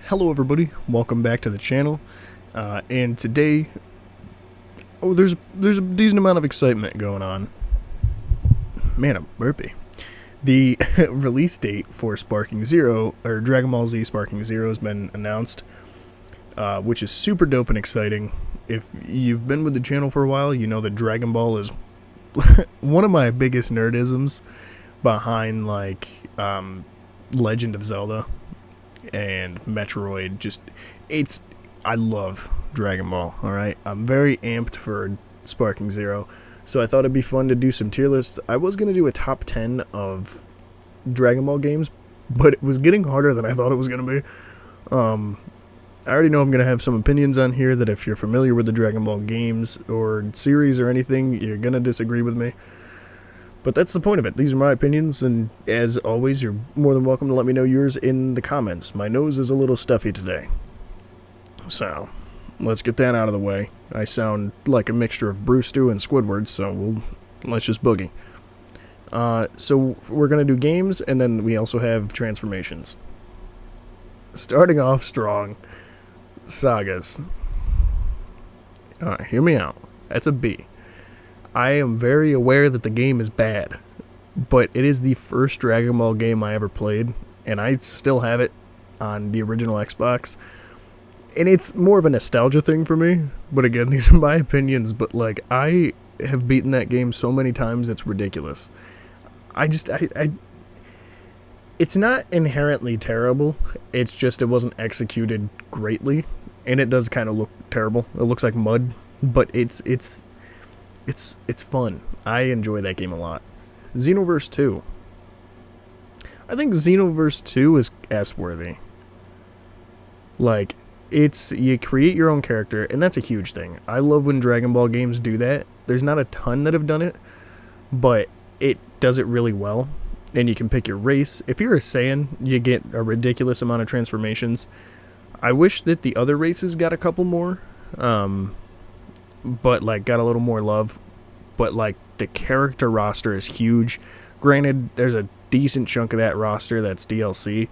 Hello everybody, welcome back to the channel, and today, there's a decent amount of excitement going on. Man, I'm burpy. The release date for Sparking Zero, or Dragon Ball Z Sparking Zero, has been announced, which is super dope and exciting. If you've been with the channel for a while, you know that Dragon Ball is one of my biggest nerdisms behind, like, Legend of Zelda and Metroid. I love Dragon Ball, alright? I'm very amped for Sparking Zero, so I thought it'd be fun to do some tier lists. I was going to do a top 10 of Dragon Ball games, but it was getting harder than I thought it was going to be. I already know I'm going to have some opinions on here that if you're familiar with the Dragon Ball games or series or anything, you're going to disagree with me. But that's the point of it. These are my opinions, and as always, you're more than welcome to let me know yours in the comments. My nose is a little stuffy today. So, let's get that out of the way. I sound like a mixture of Brew Stew and Squidward, so let's just boogie. So, we're going to do games, and then we also have transformations. Starting off strong, sagas. Hear me out. That's a B. I am very aware that the game is bad, but it is the first Dragon Ball game I ever played, and I still have it on the original Xbox, and it's more of a nostalgia thing for me, but again, these are my opinions, but like, I have beaten that game so many times, it's ridiculous. It's not inherently terrible, it's just it wasn't executed greatly, and it does kind of look terrible. It looks like mud, but it's fun. I enjoy that game a lot. Xenoverse 2. I think Xenoverse 2 is S-worthy. Like, you create your own character, and that's a huge thing. I love when Dragon Ball games do that. There's not a ton that have done it, but it does it really well. And you can pick your race. If you're a Saiyan, you get a ridiculous amount of transformations. I wish that the other races got a couple more. But like got a little more love, but like the character roster is huge. Granted, there's a decent chunk of that roster that's DLC,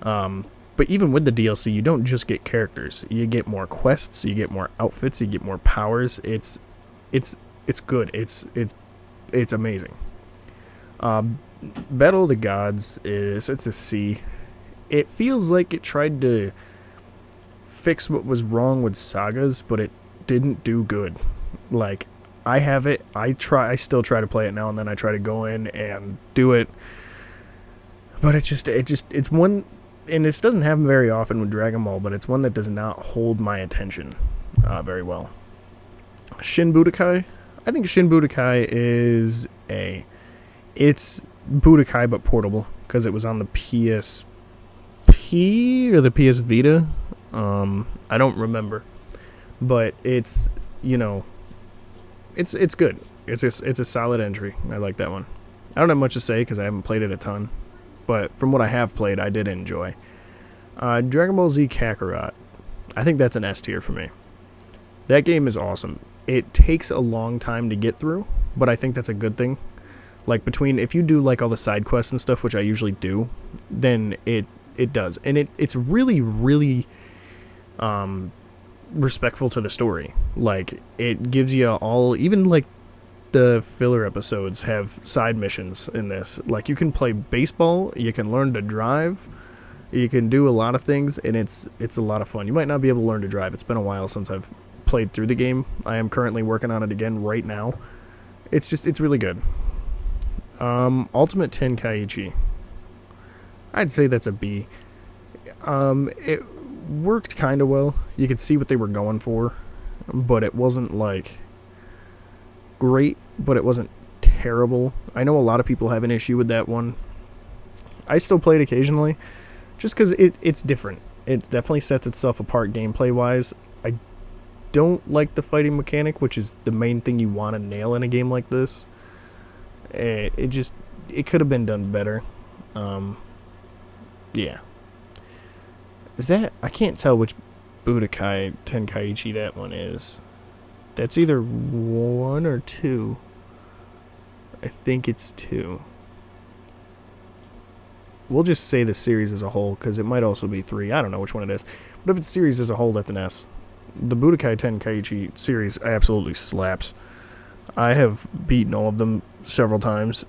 but even with the DLC, you don't just get characters. You get more quests, you get more outfits, you get more powers. It's good. It's amazing. Battle of the Gods it's a C. It feels like it tried to fix what was wrong with sagas, but it didn't do good. Like, I have it, I still try to play it now and then. I try to go in and do it, but it's one, and this doesn't happen very often with Dragon Ball, but it's one that does not hold my attention very well. Shin Budokai. I think Shin Budokai is it's Budokai but portable, because it was on the PSP or the PS Vita. I don't remember. But it's, it's good. It's a solid entry. I like that one. I don't have much to say because I haven't played it a ton, but from what I have played, I did enjoy. Dragon Ball Z Kakarot. I think that's an S tier for me. That game is awesome. It takes a long time to get through, but I think that's a good thing. Like, if you do like all the side quests and stuff, which I usually do, then it does. And it's really, really respectful to the story. Like, it gives you all, even like the filler episodes have side missions in this. Like, you can play baseball, you can learn to drive, you can do a lot of things, and it's a lot of fun. You might not be able to learn to drive. It's been a while since I've played through the game. I am currently working on it again right now. It's really good. Ultimate Tenkaichi. I'd say that's a B. It worked kind of well. You could see what they were going for, but it wasn't like great, but it wasn't terrible. I know a lot of people have an issue with that one. I still play it occasionally, just because it's different. It definitely sets itself apart gameplay wise. I don't like the fighting mechanic, which is the main thing you want to nail in a game like this. It could have been done better. Yeah. I can't tell which Budokai Tenkaichi that one is. That's either 1 or 2. I think it's 2. we'll just say the series as a whole, because it might also be 3. I don't know which one it is. But if it's series as a whole, that's an S. The Budokai Tenkaichi series absolutely slaps. I have beaten all of them several times.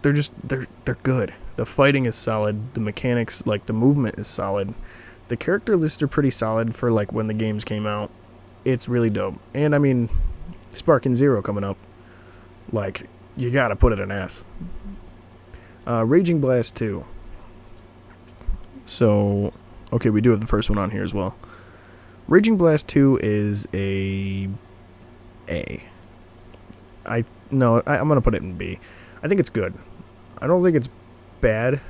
They're good. The fighting is solid. The mechanics, like the movement is solid. The character lists are pretty solid for like when the games came out. It's really dope. And I mean, Sparking Zero coming up. Like, you gotta put it an S. Raging Blast 2. So, okay, we do have the first one on here as well. Raging Blast 2 is I'm gonna put it in B. I think it's good. I don't think it's bad.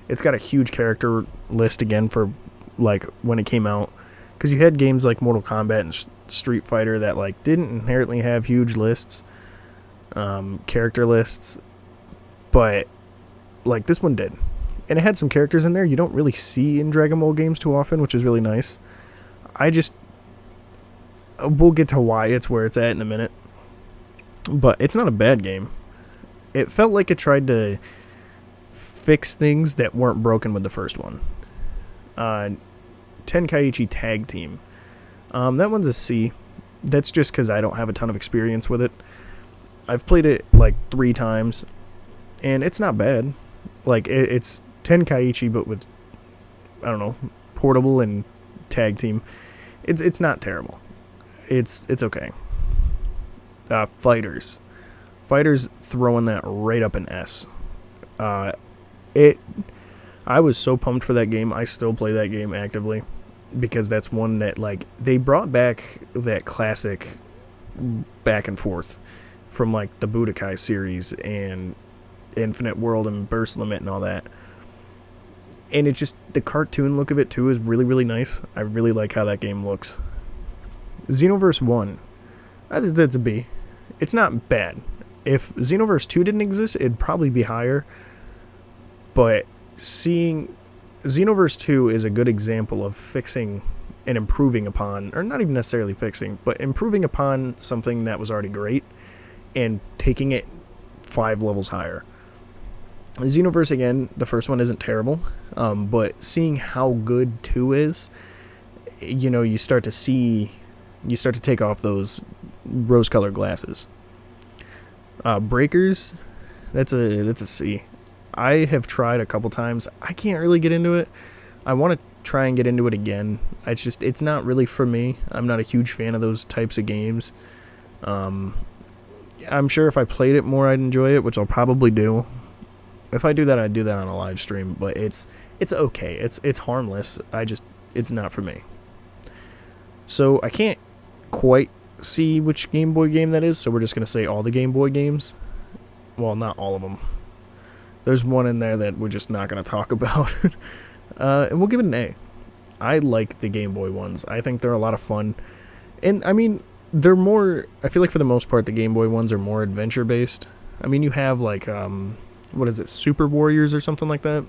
It's got a huge character list again for like when it came out, because you had games like Mortal Kombat and Street Fighter that like didn't inherently have huge lists, character lists, but like this one did, and it had some characters in there you don't really see in Dragon Ball games too often, which is really nice. We'll get to why it's where it's at in a minute, but it's not a bad game. It felt like it tried to fix things that weren't broken with the first one. Tenkaichi Tag Team. That one's a C. That's just because I don't have a ton of experience with it. I've played it like 3 times, and it's not bad. Like, it's Tenkaichi, but with, I don't know, portable and tag team. It's not terrible. It's okay. Fighters. Fighters throwing that right up an S. I was so pumped for that game. I still play that game actively, because that's one that, like, they brought back that classic back and forth from, like, the Budokai series and Infinite World and Burst Limit and all that. And it's just, the cartoon look of it, too, is really, really nice. I really like how that game looks. Xenoverse 1. That's a B. It's not bad. If Xenoverse 2 didn't exist, it'd probably be higher. But seeing Xenoverse 2 is a good example of fixing and improving upon, or not even necessarily fixing, but improving upon something that was already great and taking it 5 levels higher. Xenoverse, again, the first one isn't terrible, but seeing how good 2 is, you know, you start to take off those rose-colored glasses. Breakers, that's a C. I have tried a couple times. I can't really get into it. I want to try and get into it again. It's not really for me. I'm not a huge fan of those types of games. I'm sure if I played it more, I'd enjoy it, which I'll probably do. If I do that, I'd do that on a live stream. But it's okay. It's harmless. It's not for me. So I can't quite see which Game Boy game that is, so we're just going to say all the Game Boy games. Well, not all of them. There's one in there that we're just not going to talk about. And we'll give it an A. I like the Game Boy ones. I think they're a lot of fun. And, I mean, they're more, I feel like for the most part, the Game Boy ones are more adventure-based. I mean, you have, like, what is it, Super Warriors or something like that?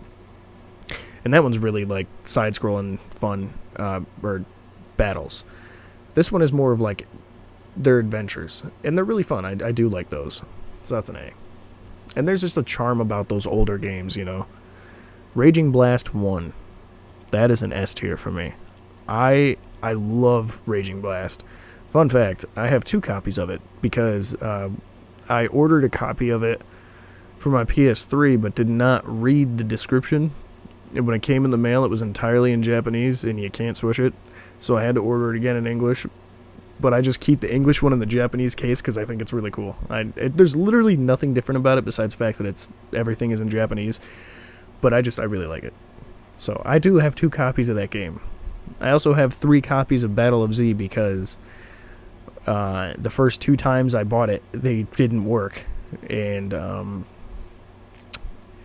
And that one's really, like, side-scrolling fun, or battles. This one is more of, like, their adventures, and they're really fun. I do like those, so that's an A. And there's just a charm about those older games, you know. Raging Blast 1, that is an S tier for me. I love Raging Blast. Fun fact, I have 2 copies of it, because I ordered a copy of it for my PS3, but did not read the description. And when it came in the mail, it was entirely in Japanese, and you can't switch it, so I had to order it again in English. But I just keep the English one in the Japanese case because I think it's really cool. There's literally nothing different about it besides the fact that everything is in Japanese. But I really like it. So I do have 2 copies of that game. I also have 3 copies of Battle of Z because the first 2 times I bought it, they didn't work. And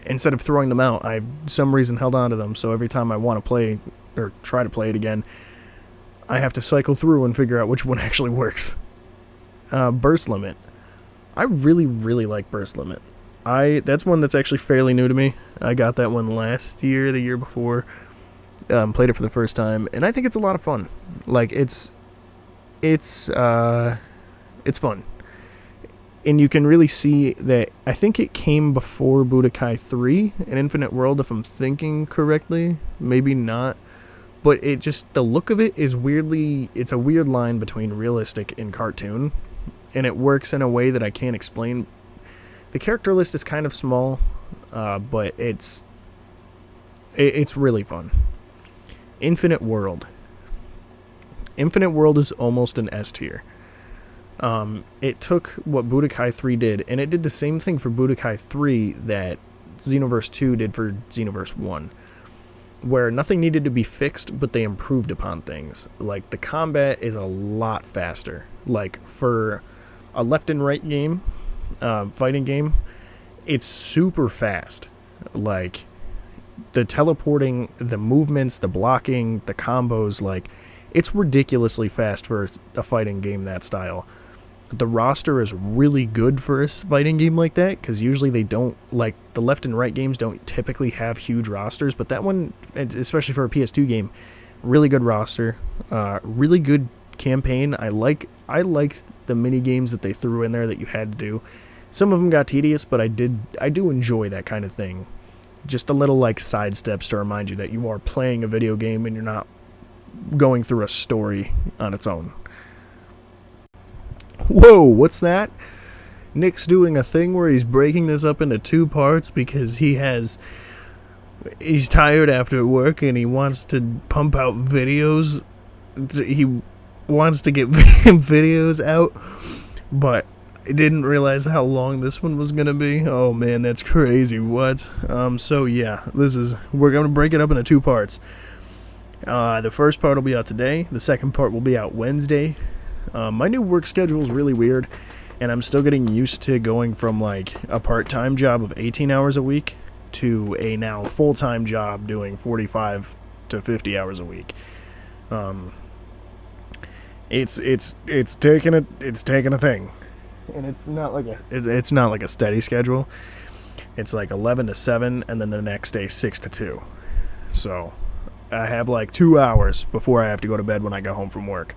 instead of throwing them out, I, for some reason, held on to them. So every time I want to play or try to play it again, I have to cycle through and figure out which one actually works. Burst Limit. I really, really like Burst Limit. That's one that's actually fairly new to me. I got that one last year, the year before. Played it for the first time, and I think it's a lot of fun. Like, it's fun. And you can really see that, I think it came before Budokai 3, An Infinite World, if I'm thinking correctly. Maybe not. But it just, the look of it is weirdly, it's a weird line between realistic and cartoon. And it works in a way that I can't explain. The character list is kind of small, but it's really fun. Infinite World. Infinite World is almost an S tier. It took what Budokai 3 did, and it did the same thing for Budokai 3 that Xenoverse 2 did for Xenoverse 1, where nothing needed to be fixed, but they improved upon things. Like, the combat is a lot faster. Like, for a left and right game, fighting game, it's super fast. Like, the teleporting, the movements, the blocking, the combos, like, it's ridiculously fast for a fighting game that style. The roster is really good for a fighting game like that, because usually they don't, like, the left and right games don't typically have huge rosters, but that one, especially for a PS2 game, really good roster, really good campaign. I liked the mini games that they threw in there that you had to do. Some of them got tedious, but I do enjoy that kind of thing. Just a little, like, side steps to remind you that you are playing a video game and you're not going through a story on its own. Whoa, what's that? Nick's doing a thing where he's breaking this up into 2 parts because he's tired after work and he wants to pump out videos. He wants to get videos out, but I didn't realize how long this one was gonna be. Oh man, that's crazy. What? So yeah, we're gonna break it up into 2 parts. The first part will be out today. The second part will be out Wednesday. My new work schedule is really weird, and I'm still getting used to going from, like, a part-time job of 18 hours a week to a now full-time job doing 45 to 50 hours a week. It's taking a thing, and it's not like a steady schedule. It's like 11 to 7, and then the next day 6 to 2. So I have like 2 hours before I have to go to bed when I go home from work.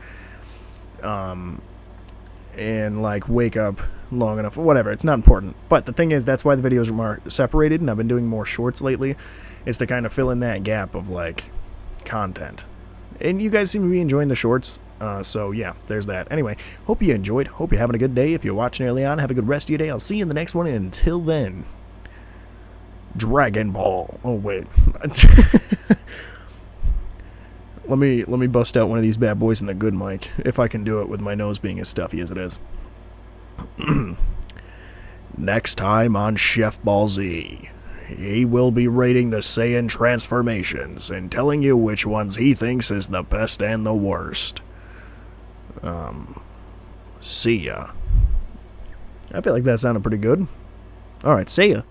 And like wake up long enough, whatever, it's not important. But the thing is, that's why the videos are more separated, and I've been doing more shorts lately, is to kind of fill in that gap of, like, content. And you guys seem to be enjoying the shorts, so yeah, there's that. Anyway, hope you enjoyed, hope you're having a good day. If you're watching early on, have a good rest of your day. I'll see you in the next one, and until then, Dragon Ball. Oh wait. Let me bust out one of these bad boys in the good mic, if I can do it with my nose being as stuffy as it is. Next time on Chef Ball Z, he will be rating the Saiyan transformations and telling you which ones he thinks is the best and the worst. See ya. I feel like that sounded pretty good. Alright, see ya.